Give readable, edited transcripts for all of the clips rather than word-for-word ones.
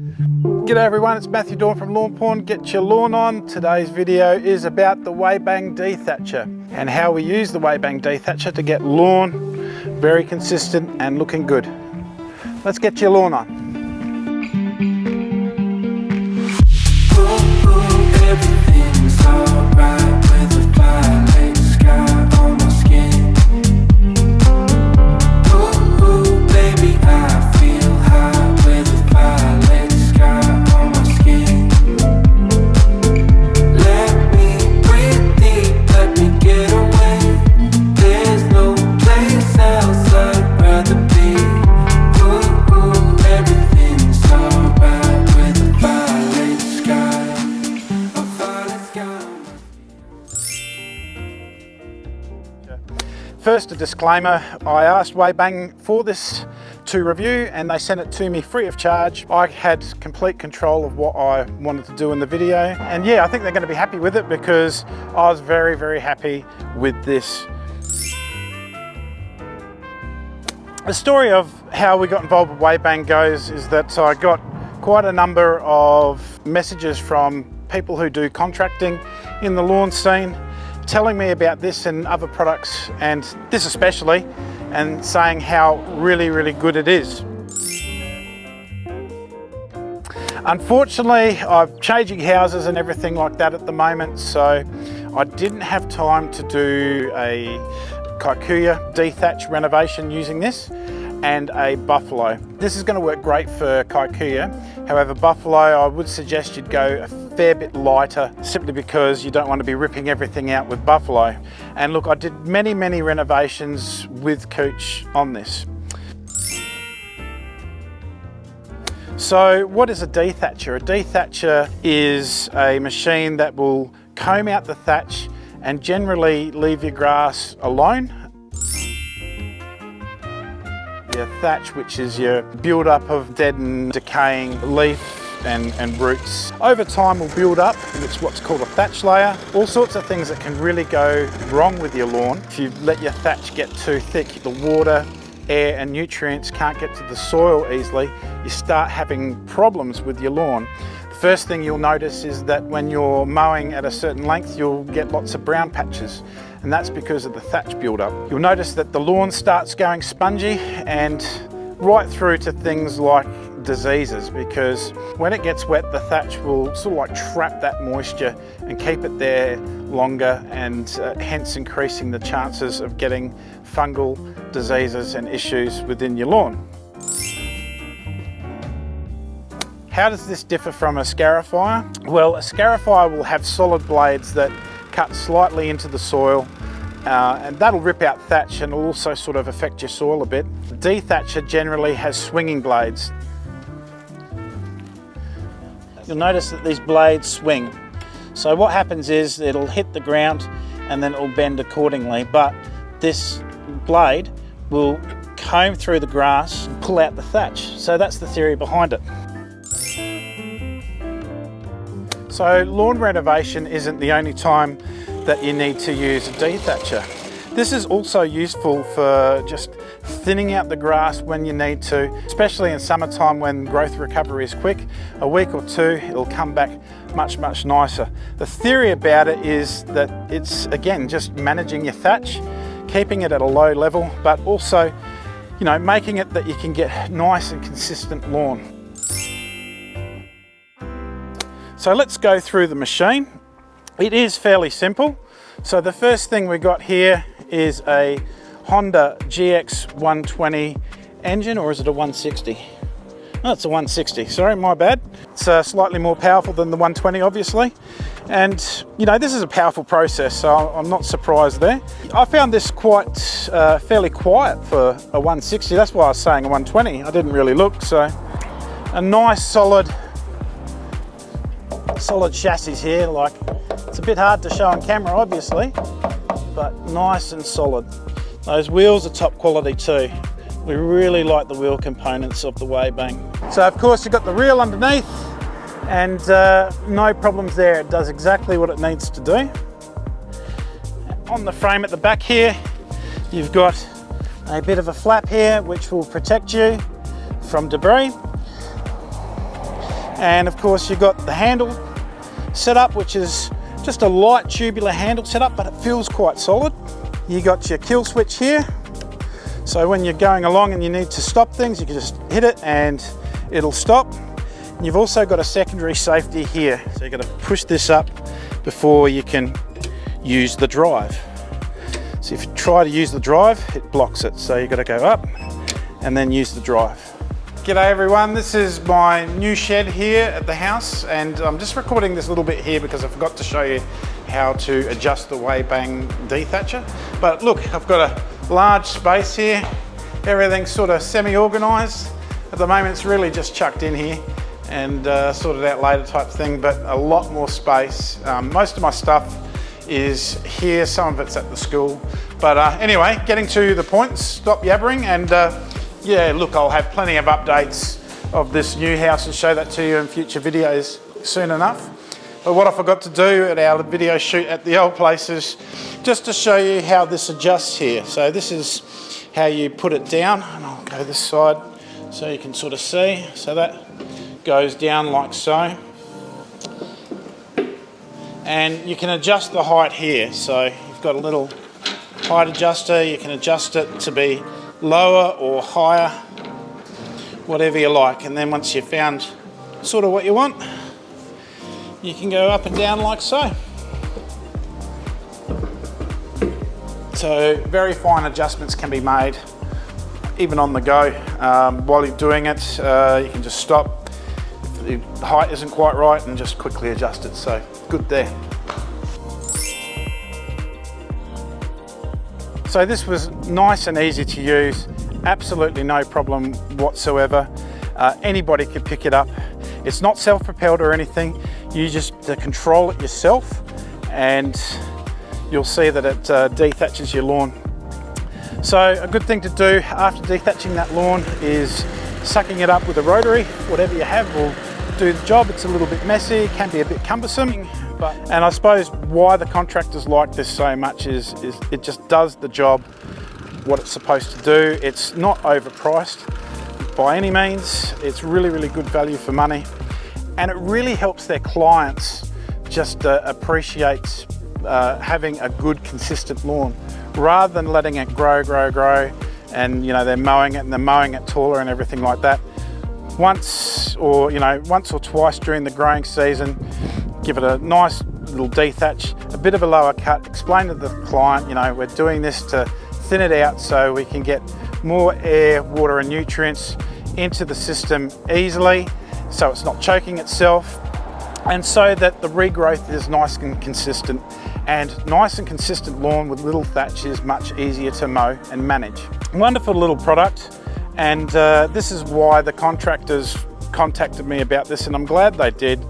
G'day everyone, it's Matthew Dawn from Lawnporn. Get your lawn on. Today's video is about the Weibang Dethatcher and how we use the Weibang Dethatcher to get lawn very consistent and looking good. Let's get your lawn on. Everything's alright with the violet sky on my skin. Ooh, baby, I feel high with the violet sky on my skin. Let me breathe deep, let me get away. There's no place else I'd rather be. Ooh, everything's alright with the violet sky. First, a disclaimer. I asked Weibang for this to review and they sent it to me free of charge. I had complete control of what I wanted to do in the video. And yeah, I think they're going to be happy with it because I was very, very happy with this. The story of how we got involved with Weibang goes is that I got quite a number of messages from people who do contracting in the lawn scene telling me about this and other products, and this especially, and saying how really, really good it is. Unfortunately, I'm changing houses and everything like that at the moment, so I didn't have time to do a Kikuyu Dethatch renovation using this and a buffalo. This is going to work great for Kikuyu. However, buffalo, I would suggest you'd go a fair bit lighter simply because you don't want to be ripping everything out with buffalo. And look, I did many renovations with Cooch on this. So what is a dethatcher? A dethatcher is a machine that will comb out the thatch and generally leave your grass alone. Your thatch, which is your build-up of dead and decaying leaf and roots, over time will build up, and it's what's called a thatch layer. All sorts of things that can really go wrong with your lawn. If you let your thatch get too thick, the water, air and nutrients can't get to the soil easily. You start having problems with your lawn. The first thing you'll notice is that when you're mowing at a certain length, you'll get lots of brown patches. And that's because of the thatch build-up. You'll notice that the lawn starts going spongy, and right through to things like diseases, because when it gets wet, the thatch will sort of like trap that moisture and keep it there longer, and hence increasing the chances of getting fungal diseases and issues within your lawn. How does this differ from a scarifier? Well, a scarifier will have solid blades that cut slightly into the soil, and that'll rip out thatch and will also sort of affect your soil a bit. The Dethatcher generally has swinging blades. You'll notice that these blades swing. So what happens is it'll hit the ground and then it'll bend accordingly, but this blade will comb through the grass and pull out the thatch. So that's the theory behind it. So lawn renovation isn't the only time that you need to use a dethatcher. This is also useful for just thinning out the grass when you need to, especially in summertime when growth recovery is quick. A week or two, it'll come back much nicer. The theory about it is that it's, again, just managing your thatch, keeping it at a low level, but also, you know, making it that you can get nice and consistent lawn. So let's go through the machine. It is fairly simple. So the first thing we got here is a Honda GX 120 engine, or is it a 160? Oh, it's a 160, sorry, my bad. It's slightly more powerful than the 120, obviously. And, you know, this is a powerful process, so I'm not surprised there. I found this quite fairly quiet for a 160. That's why I was saying a 120. I didn't really look, so a nice solid chassis here. Like, it's a bit hard to show on camera obviously, but nice and solid. Those wheels are top quality too. We really like the wheel components of the Weibang. So of course you've got the reel underneath, and no problems there. It does exactly what it needs to do. On the frame at the back here, you've got a bit of a flap here which will protect you from debris. And of course you've got the handle set up, which is just a light tubular handle setup, but it feels quite solid. You got your kill switch here. So when you're going along and you need to stop things, you can just hit it and it'll stop. And you've also got a secondary safety here. So you've got to push this up before you can use the drive. So if you try to use the drive, it blocks it. So you've got to go up and then use the drive. G'day everyone, this is my new shed here at the house, and I'm just recording this little bit here because I forgot to show you how to adjust the Weibang Dethatcher. But look, I've got a large space here. Everything's sort of semi-organised. At the moment it's really just chucked in here and sorted out later type thing, but a lot more space. Most of my stuff is here, some of it's at the school. But anyway, getting to the point, stop yabbering, and yeah, look, I'll have plenty of updates of this new house and show that to you in future videos soon enough. But what I forgot to do at our video shoot at the old place is just to show you how this adjusts here. So this is how you put it down, and I'll go this side so you can sort of see. So that goes down like so. And you can adjust the height here. So you've got a little height adjuster, you can adjust it to be lower or higher, whatever you like. And then once you've found sort of what you want, you can go up and down like so. So very fine adjustments can be made even on the go. While you're doing it, you can just stop if the height isn't quite right and just quickly adjust it. So good there. So this was nice and easy to use, absolutely no problem whatsoever. Anybody could pick it up. It's not self-propelled or anything. You just control it yourself, and you'll see that it dethatches your lawn. So a good thing to do after dethatching that lawn is sucking it up with a rotary. Whatever you have will do the job. It's a little bit messy, can be a bit cumbersome. And I suppose why the contractors like this so much is it just does the job, what it's supposed to do. It's not overpriced by any means. It's really, really good value for money. And it really helps their clients just appreciate having a good, consistent lawn, rather than letting it grow, and they're mowing it and they're mowing it taller and everything like that. Once or twice during the growing season, give it a nice little dethatch, a bit of a lower cut, explain to the client, we're doing this to thin it out so we can get more air, water and nutrients into the system easily, so it's not choking itself, and so that the regrowth is nice and consistent. And nice and consistent lawn with little thatch is much easier to mow and manage. Wonderful little product, and this is why the contractors contacted me about this, and I'm glad they did.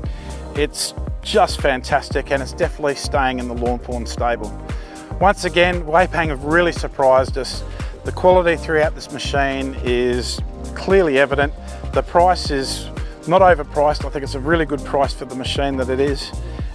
It's just fantastic, and it's definitely staying in the Lawnporn stable. Once again, Weibang have really surprised us. The quality throughout this machine is clearly evident. The price is not overpriced. I think it's a really good price for the machine that it is,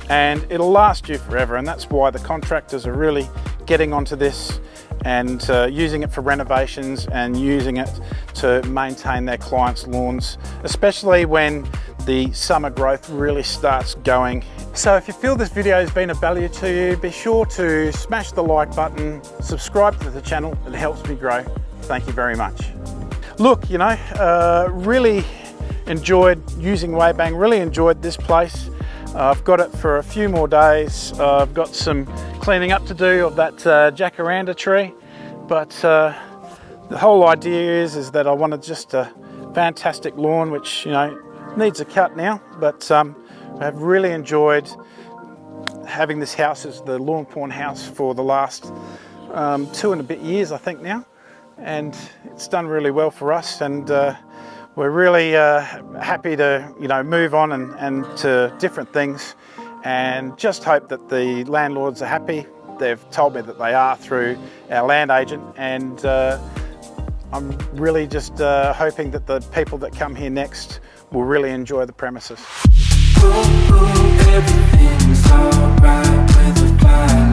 and it'll last you forever. And that's why the contractors are really getting onto this and using it for renovations and using it to maintain their clients' lawns, especially when the summer growth really starts going. So if you feel this video has been of value to you, be sure to smash the like button, subscribe to the channel, it helps me grow. Thank you very much. Look, really enjoyed using Weibang, really enjoyed this place. I've got it for a few more days. I've got some cleaning up to do of that jacaranda tree, but the whole idea is that I wanted just a fantastic lawn, which needs a cut now, but I've really enjoyed having this house as the Lawnporn house for the last 2 and a bit years, I think now, and it's done really well for us, and we're really happy to move on and to different things, and just hope that the landlords are happy. They've told me that they are through our land agent, and I'm really just hoping that the people that come here next will really enjoy the premises. Everything's alright with the fire.